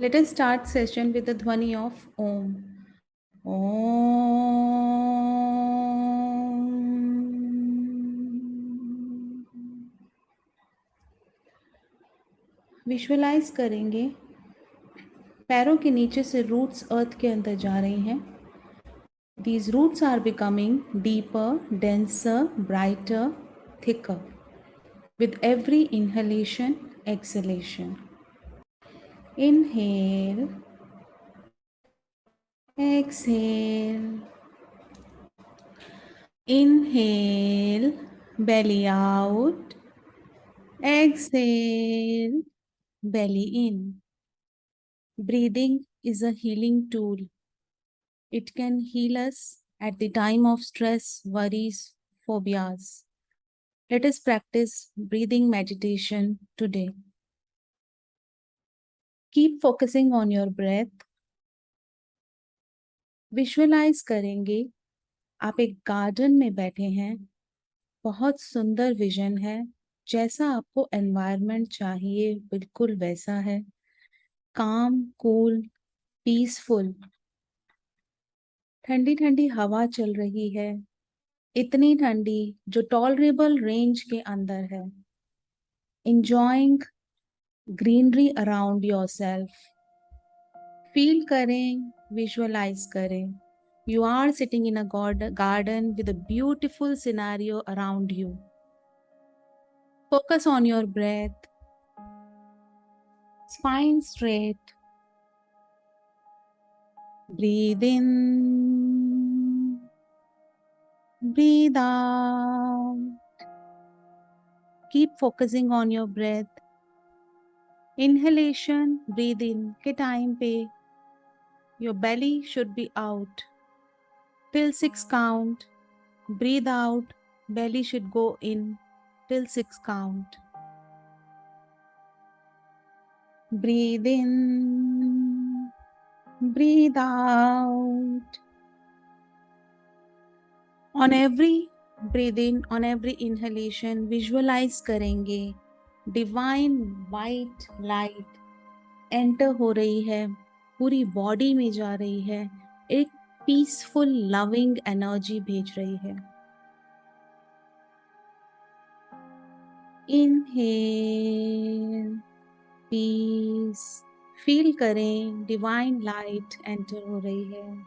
Let us start session with the dhwani of Om. Om. Visualise करेंगे पैरों के नीचे से रूट्स अर्थ के अंदर जा रही हैं. These roots are becoming deeper, denser, brighter, thicker with every inhalation, exhalation. Inhale, exhale. Inhale, belly out. Exhale, belly in. Breathing is a healing tool. It can heal us at the time of stress, worries, phobias. Let us practice breathing meditation today. Keep focusing on your breath. Visualize करेंगे आप एक garden में बैठे हैं. बहुत सुंदर vision है. जैसा आपको एनवायरनमेंट चाहिए बिल्कुल वैसा है. काम, कूल, पीसफुल. ठंडी ठंडी हवा चल रही है. इतनी ठंडी जो टॉलरेबल रेंज के अंदर है. Enjoying greenery around yourself. Feel करें, विजुअलाइज करें. You are sitting in a garden with a beautiful scenario around you. Focus on your breath. Spine straight. Breathe in. Breathe out. Keep focusing on your breath. Inhalation, breathe in के time पे your belly should be out. Till 6 count. Breathe out, belly should go in till 6 count. Breathe in, breathe out. On every breathe in, on every inhalation, visualize करेंगे divine white light enter हो रही है, पूरी body में जा रही है, एक पीसफुल लविंग एनर्जी भेज रही है. Inhale, peace. फील करें डिवाइन लाइट एंटर हो रही है.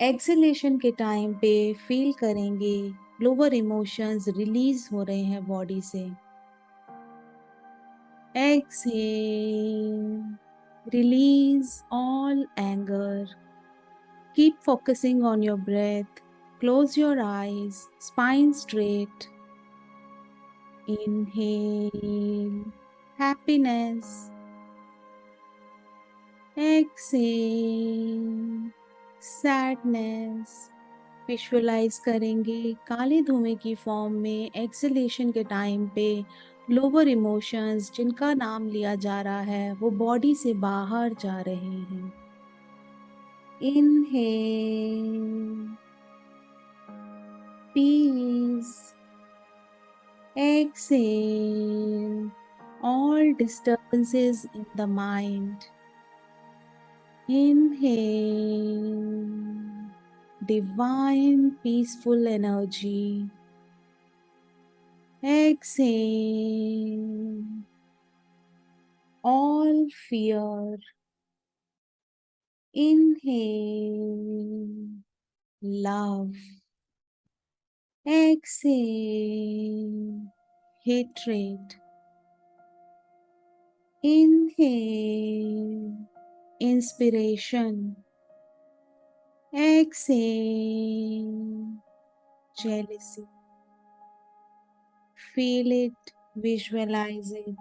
एक्सलेशन के टाइम पे फील करेंगे लोअर इमोशंस रिलीज हो रहे हैं बॉडी से. Exhale, release all anger. Keep focusing on your breath. Close your eyes, spine straight. Inhale, happiness. Exhale, sadness. Visualise करेंगे काले धुएं की फॉर्म में एक्सलेशन के टाइम पे लोअर इमोशंस जिनका नाम लिया जा रहा है वो बॉडी से बाहर जा रहे हैं. Inhale, peace. Exhale, all disturbances in the mind. Inhale, divine peaceful energy. Exhale, all fear. Inhale, love. Exhale, hatred. Inhale, inspiration. Exhale, jealousy. Feel it, visualize it.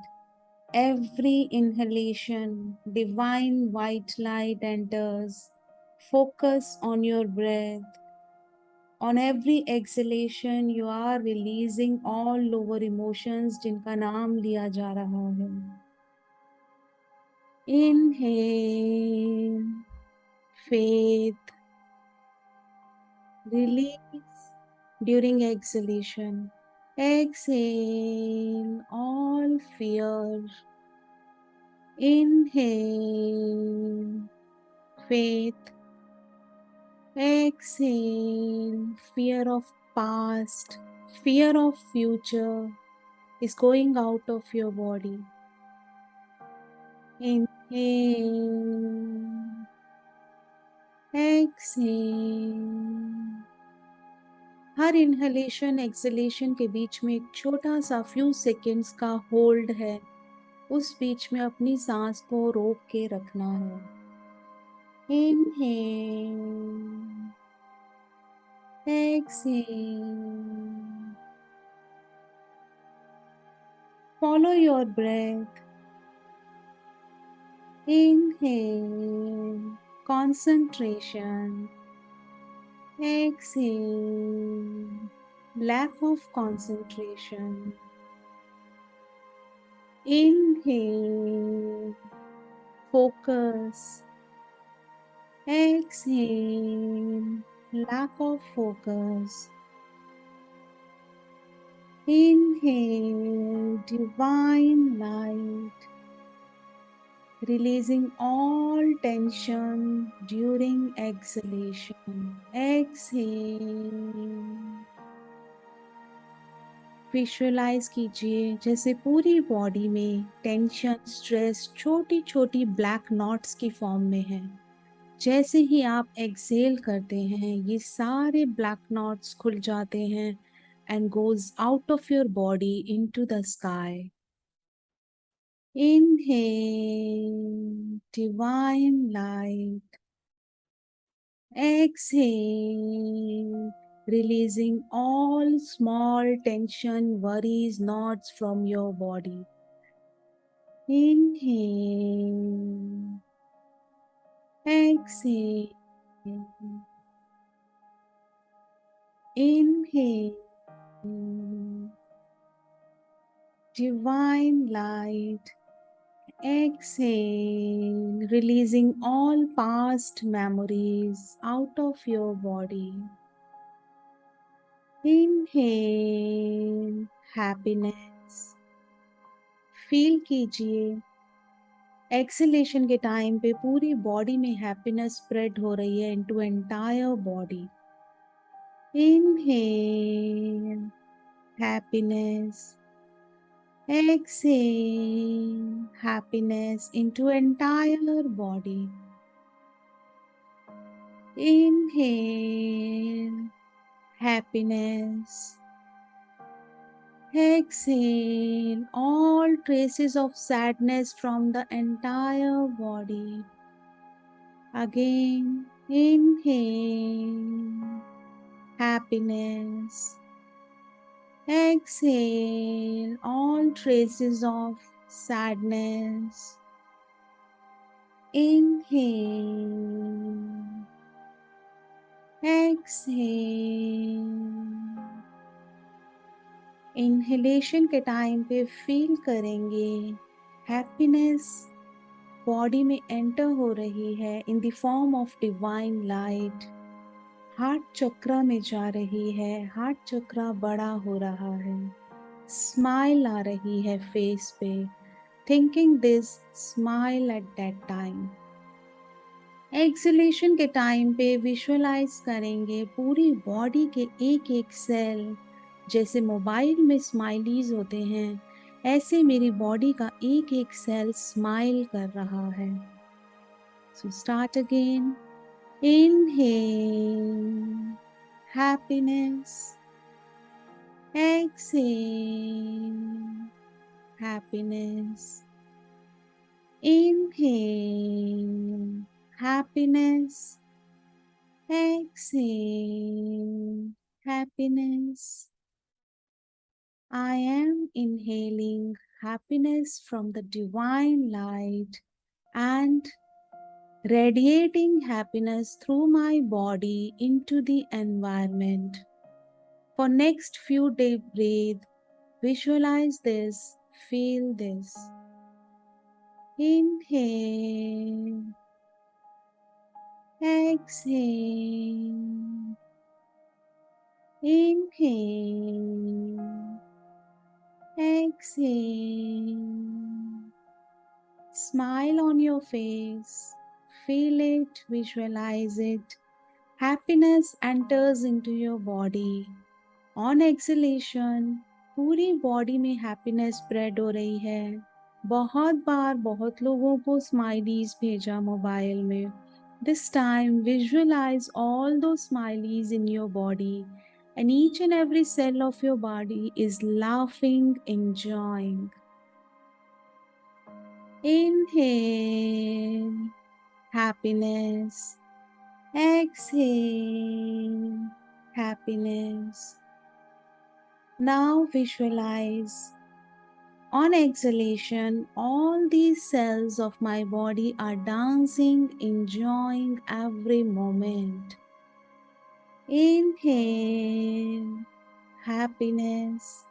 Every inhalation, divine white light enters. Focus on your breath. On every exhalation, you are releasing all lower emotions जिनका नाम लिया जा रहा है. Inhale, faith. Release during exhalation. Exhale all fear. Inhale, faith. Exhale, fear of past, fear of future is going out of your body. Inhale, exhale. Her inhalation exhalation के बीच में एक छोटा सा फ्यू सेकेंड्स का होल्ड है. उस बीच में अपनी सांस को रोक के रखना है. Inhale, exhale. Follow your breath. Inhale, concentration. Exhale, lack of concentration. Inhale, focus. Exhale, lack of focus. Inhale, divine light, releasing all tension during exhalation. Exhale. Visualise कीजिए जैसे पूरी बॉडी में टेंशन, स्ट्रेस छोटी छोटी ब्लैक नॉट्स की form में है. जैसे ही आप एक्सेल करते हैं ये सारे ब्लैक नॉट्स खुल जाते हैं and goes out of your body into the sky. Inhale, divine light. Exhale, releasing all small tension, worries, knots from your body. Inhale, exhale. Inhale, divine light. Exhale, releasing all past memories out of your body. Inhale, happiness. Feel कीजिए acceleration के time पे पूरी body में happiness spread हो रही है into entire body. Inhale, happiness. Exhale, happiness into entire body. Inhale, happiness. Exhale, all traces of sadness from the entire body. Again, inhale, happiness. Exhale, all traces of sadness. Inhale, exhale. Inhalation के time पे feel करेंगे happiness body में enter हो रही है in the form of divine light. Heart chakra में जा रही है, हार्ट चक्रा बड़ा हो रहा है, स्माइल आ रही है फेस पे. Thinking this smile at that time. Acceleration के टाइम पे विजुअलाइज करेंगे पूरी बॉडी के एक एक सेल जैसे मोबाइल में स्माइलीज होते हैं, ऐसे मेरी बॉडी का एक एक सेल स्माइल कर रहा है. So start again. Inhale, happiness. Exhale, happiness. Inhale, happiness. Exhale, happiness. I am inhaling happiness from the divine light and radiating happiness through my body into the environment. For next few deep breathe, visualize this, feel this. Inhale, exhale. Inhale, exhale. Smile on your face. Feel it, visualize it. Happiness enters into your body. On exhalation, पूरी body में happiness spread हो रही है. बहुत बार बहुत लोगों को smileys भेजा मोबाइल में. This time visualize all those smileys in your body, and each and every cell of your body is laughing, enjoying. Inhale, happiness. Exhale, happiness. Now visualize. On exhalation, all these cells of my body are dancing, enjoying every moment. Inhale, happiness.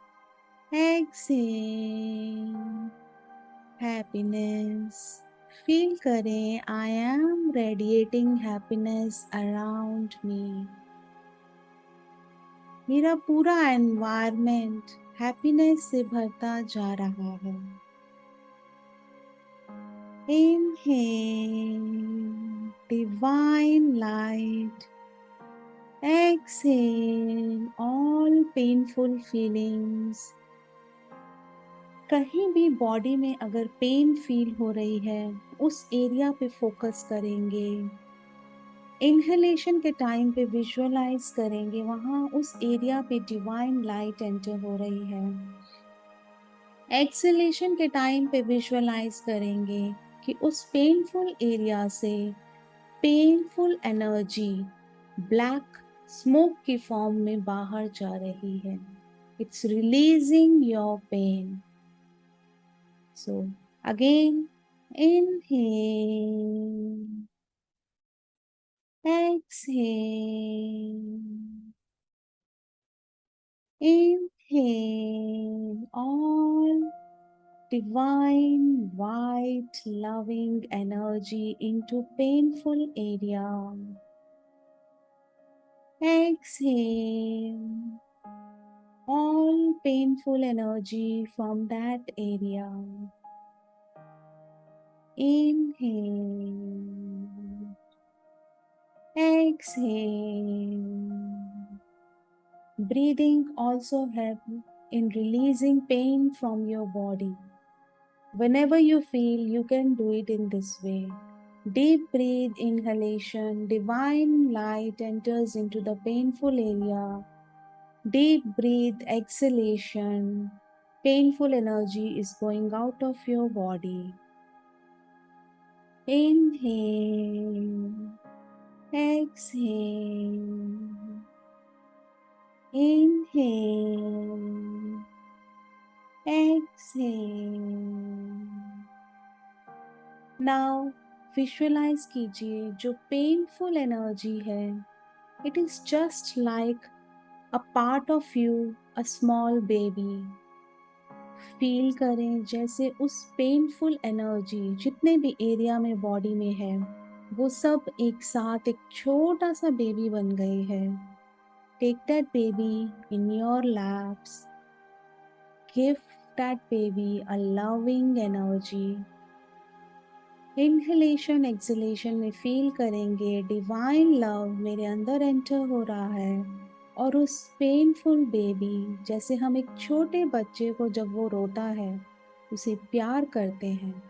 Exhale, happiness. Feel करें, I am radiating happiness around me. मेरा पूरा environment happiness से भरता जा रहा है. Inhale, divine light. Exhale, all painful feelings. कहीं भी बॉडी में अगर पेन फील हो रही है, उस एरिया पे फोकस करेंगे. इनहेलेशन के टाइम पे विजुअलाइज करेंगे, वहाँ उस एरिया पे डिवाइन लाइट एंटर हो रही है. एक्सेलेशन के टाइम पे विजुअलाइज करेंगे कि उस पेनफुल एरिया से पेनफुल एनर्जी ब्लैक स्मोक की फॉर्म में बाहर जा रही है. It's releasing your pain. So again, inhale, exhale, inhale, all divine white loving energy into painful area. Exhale, all painful energy from that area. Inhale, exhale. Breathing also helps in releasing pain from your body. Whenever you feel, you can do it in this way. Deep breathe, inhalation, divine light enters into the painful area. Deep breathe, exhalation, painful energy is going out of your body. Inhale, exhale, inhale, exhale. Now visualize कीजिए, जो painful energy है, it is just like a part of you, a small baby. Feel करें जैसे उस painful energy जितने भी area में body में है, वो सब एक साथ एक छोटा सा बेबी बन गए हैं. Take that baby in your laps. Give that baby a loving energy. Inhalation exhalation में फील करेंगे डिवाइन लव मेरे अंदर एंटर हो रहा है, और उस पेनफुल बेबी, जैसे हम एक छोटे बच्चे को जब वो रोता है उसे प्यार करते हैं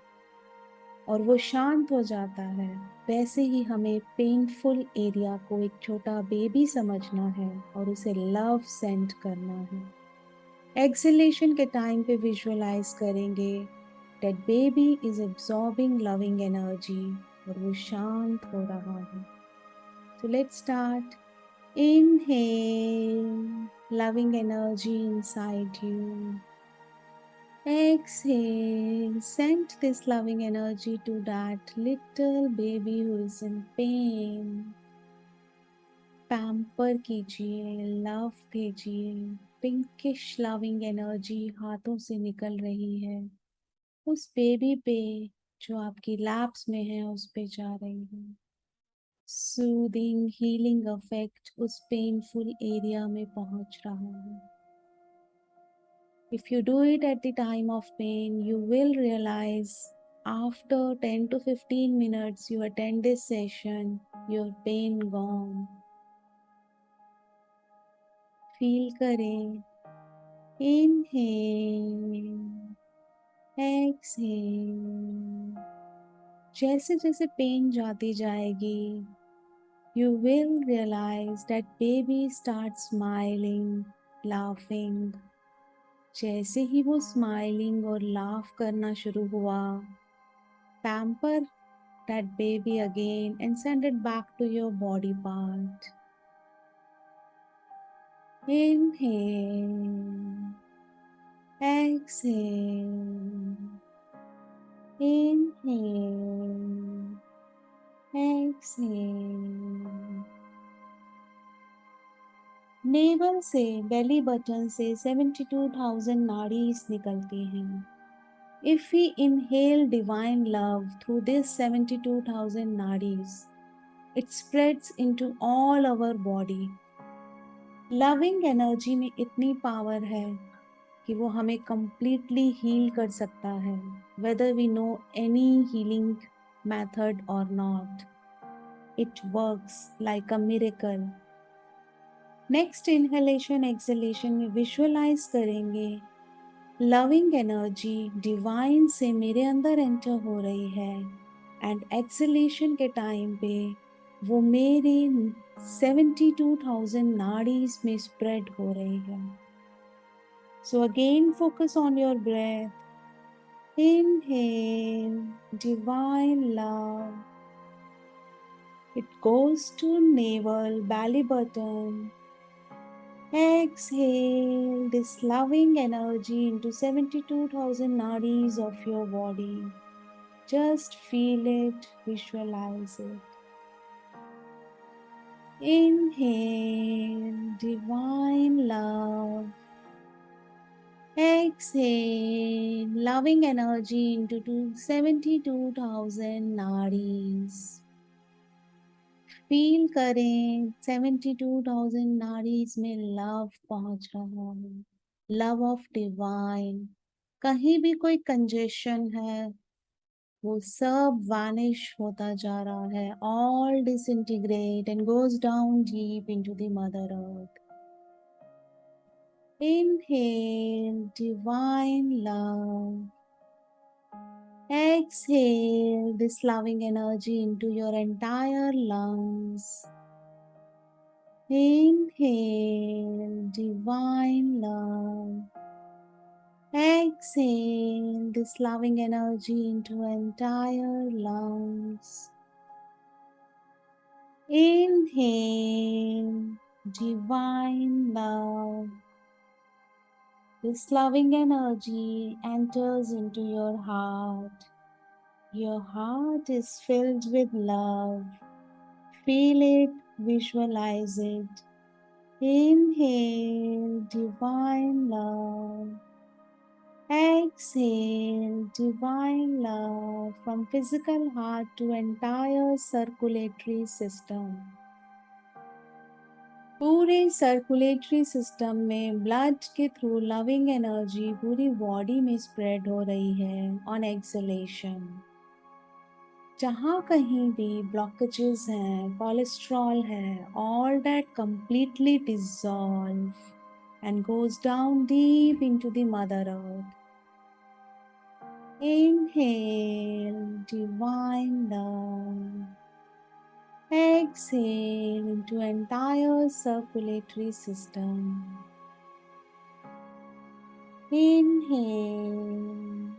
और वो शांत हो जाता है, वैसे ही हमें पेनफुल एरिया को एक छोटा बेबी समझना है और उसे लव सेंड करना है. एक्सहेलेशन के टाइम पे विजुअलाइज करेंगे that baby is absorbing loving energy और वो शांत हो रहा है. So let's start. Inhale, loving energy inside you. Exhale, send this loving energy to that little baby who is in pain. Pamper कीजिए, लव भेजिए. पिंकिश लविंग एनर्जी हाथों से निकल रही है, उस बेबी पे जो आपकी लैप्स में है उस पे जा रही है. सूदिंग हीलिंग इफेक्ट उस पेनफुल एरिया में पहुंच रहा है. If you do it at the time of pain, you will realise After 10 to 15 minutes you attend this session, your pain gone. Feel करें. Inhale, exhale. जैसे जैसे पेन जाती जाएगी, you will realize that baby starts smiling, laughing. जैसे ही वो smiling और laugh करना शुरू हुआ, pamper that baby again and send it back to your body part. Inhale, exhale, inhale, exhale. Naval से, बेली बटन से 72,000 नाड़ीज निकलती हैं. If we inhale divine love through this 72,000 nadis, it spreads into all our body. Loving energy में इतनी power है कि वो हमें completely heal कर सकता है, whether we know any healing method or not. It works like a miracle. Next inhalation, exhalation में visualize करेंगे लविंग एनर्जी डिवाइन से मेरे अंदर एंटर हो रही है एंड एक्सलेशन के टाइम पे वो मेरे 72,000 नाड़ीज में स्प्रेड हो रही है. So again focus on your breath. Inhale divine love, it goes to navel, belly button. Exhale this loving energy into 72,000 nadis of your body. Just feel it, visualize it. Inhale divine love. Exhale loving energy into 72,000 nadis. Feel करें 72,000 नाड़ीज में love पहुंच रहा है, love of divine. कहीं भी कोई congestion है वो सब वैनिश होता जा रहा है, all disintegrate and goes down deep into the mother earth. Inhale divine love. Exhale this loving energy into your entire lungs. Inhale divine love. Exhale this loving energy into entire lungs. Inhale divine love. This loving energy enters into your heart. Your heart is filled with love. Feel it, visualize it. Inhale divine love. Exhale divine love from physical heart to entire circulatory system. पूरे circulatory system में blood के through loving energy पूरी body में spread हो रही है on acceleration. जहाँ कहीं भी ब्लॉकेजेस हैं, कोलेस्ट्रॉल है, all that completely dissolve and goes down deep into the mother earth. Inhale divine love. Exhale into entire circulatory system. Inhale.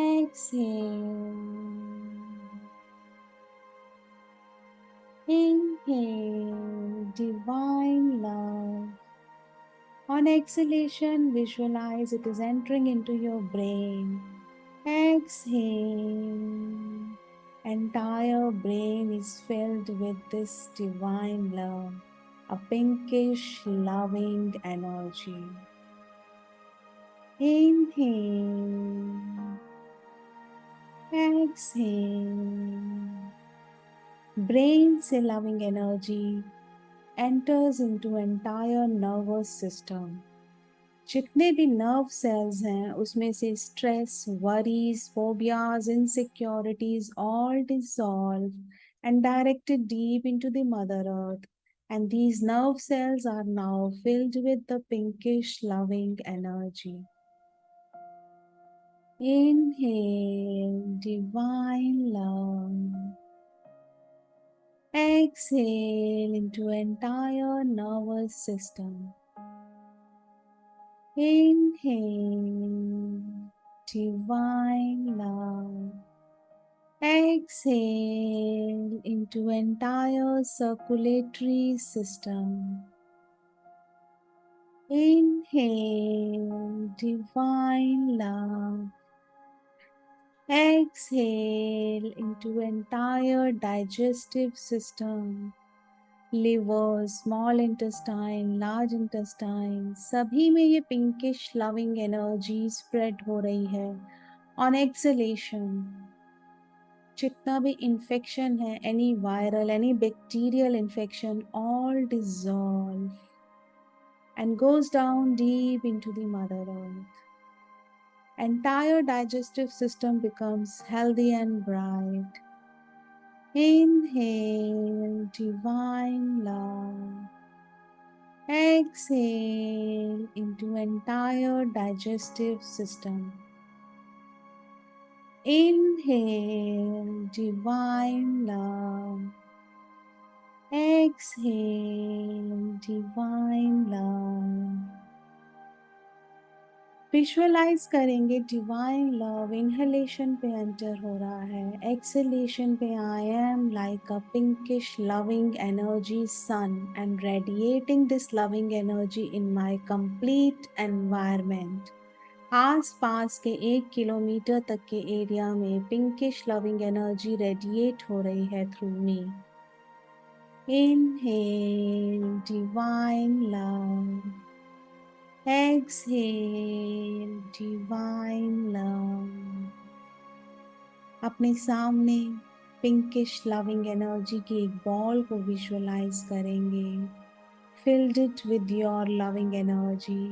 Exhale. Inhale divine love. On exhalation, visualize it is entering into your brain. Exhale. Entire brain is filled with this divine love, a pinkish loving energy. Inhale, exhale. Brain से loving energy enters into entire nervous system. जितने भी nerve cells हैं उसमें से stress, worries, phobias, insecurities all dissolve and directed deep into the mother earth, and these nerve cells are now filled with the pinkish loving energy. Inhale divine love. Exhale into entire nervous system. Inhale divine love. Exhale into entire circulatory system. Inhale divine love. Exhale into entire digestive system. Liver, small intestine, large intestine, सभी में ये pinkish loving energy spread हो रही है. On acceleration जितना भी infection है, any viral, any bacterial infection, all dissolve and goes down deep into the mother earth. Entire digestive system becomes healthy and bright. Inhale divine love. Exhale into entire digestive system. Inhale divine love. Exhale divine love. Visualise करेंगे divine love inhalation पे enter हो रहा है, exhalation पे I am like a pinkish loving energy sun and radiating this loving energy in my complete environment. आस पास के 1 kilometre तक के एरिया में पिंकिश लविंग एनर्जी रेडिएट हो रही है through me. Inhale divine love. Exhale divine love. अपने सामने पिंकिश लविंग एनर्जी की एक बॉल को विजुअलाइज करेंगे. Filled it with your loving energy.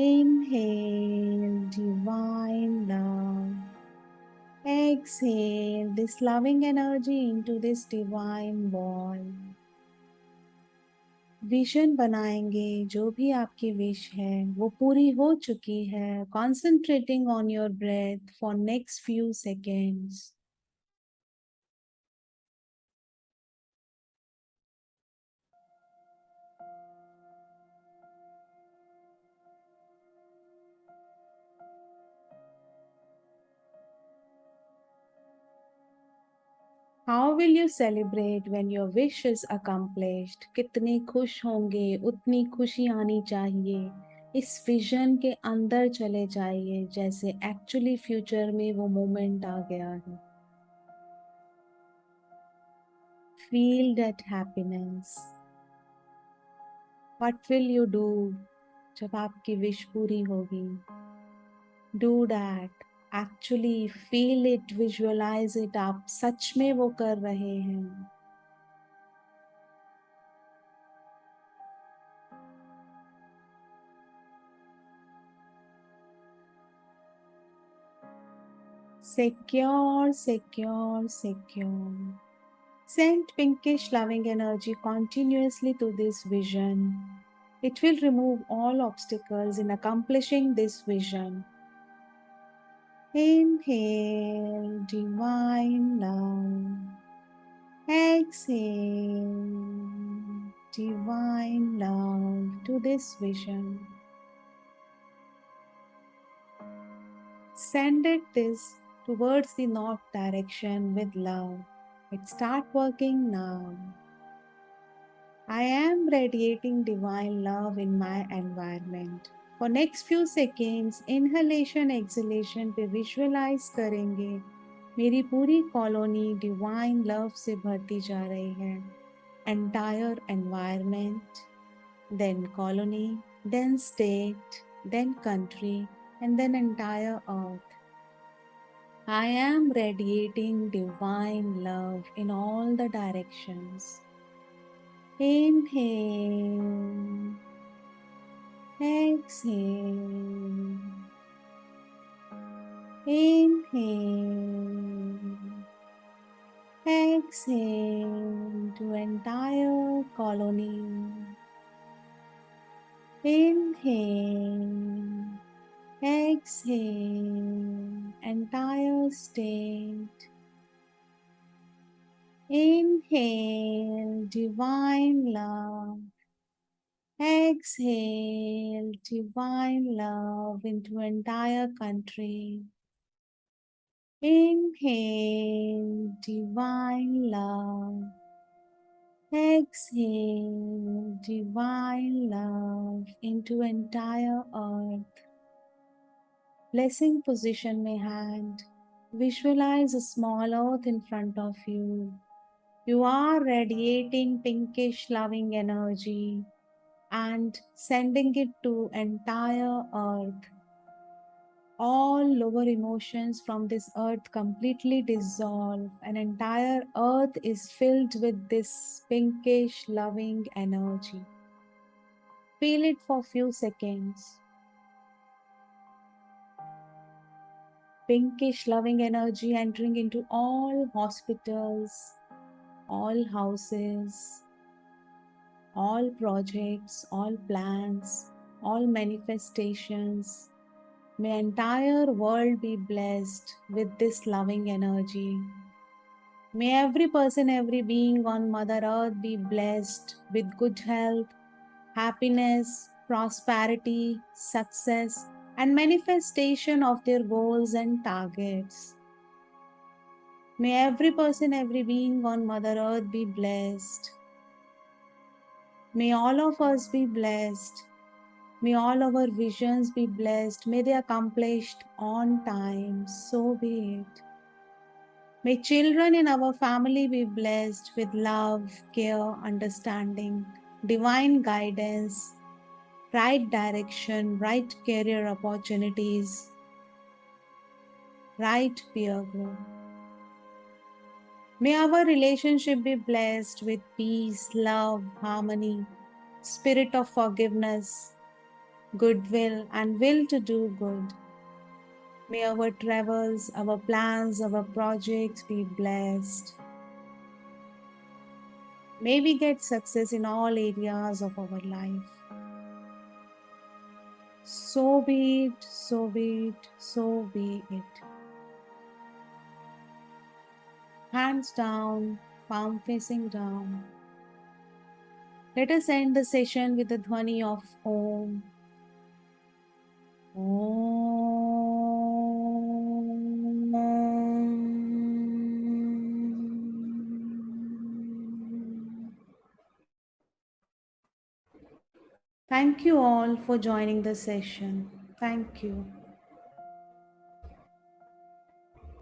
Inhale divine love. Exhale this loving energy into this divine ball. Vision बनाएंगे, जो भी आपकी विश है वो पूरी हो चुकी है. Concentrating on your breath for next few seconds. How will you celebrate when your wish is accomplished? कितने खुश होंगे, उतनी खुशी आनी चाहिए. इस विजन के अंदर चले जाइए जैसे एक्चुअली फ्यूचर में वो मोमेंट आ गया है. Feel that happiness. What will you do जब आपकी विश पूरी होगी? Do that. Actually feel it, visualize it. आप सच में वो कर रहे हैं. Secure, secure, secure. Send pinkish loving energy continuously to this vision. It will remove all obstacles in accomplishing this vision. Inhale divine love. Exhale divine love to this vision. Send this towards the north direction with love. It start working now. I am radiating divine love in my environment. For next few seconds, inhalation, exhalation पे visualize करेंगे. मेरी पूरी colony divine love से भरती जा रही है. Entire environment, then colony, then state, then country, and then entire earth. I am radiating divine love in all the directions. Inhale. Exhale. Inhale. Exhale to entire colony. Inhale. Exhale. Entire state. Inhale. Divine love. Exhale. Divine love into entire country. Inhale, divine love. Exhale, divine love into entire earth. Blessing position my hand. Visualize a small earth in front of you. You are radiating pinkish loving energy and sending it to entire earth. All lower emotions from this earth completely dissolve. An entire earth is filled with this pinkish loving energy. Feel it for few seconds. Pinkish loving energy entering into all hospitals, all houses, all projects, all plans, all manifestations. May entire world be blessed with this loving energy. May every person, every being on Mother Earth be blessed with good health, happiness, prosperity, success, and manifestation of their goals and targets. May every person, every being on Mother Earth be blessed. May all of us be blessed. May all our visions be blessed. May they accomplished on time. So be it. May children in our family be blessed with love, care, understanding, divine guidance, right direction, right career opportunities, right peer group. May our relationship be blessed with peace, love, harmony, spirit of forgiveness, goodwill, and will to do good. May our travels, our plans, our projects be blessed. May we get success in all areas of our life. So be it, so be it, so be it. Hands down, palm facing down. Let us end the session with the dhwani of Om. Om. Thank you all for joining the session. Thank you.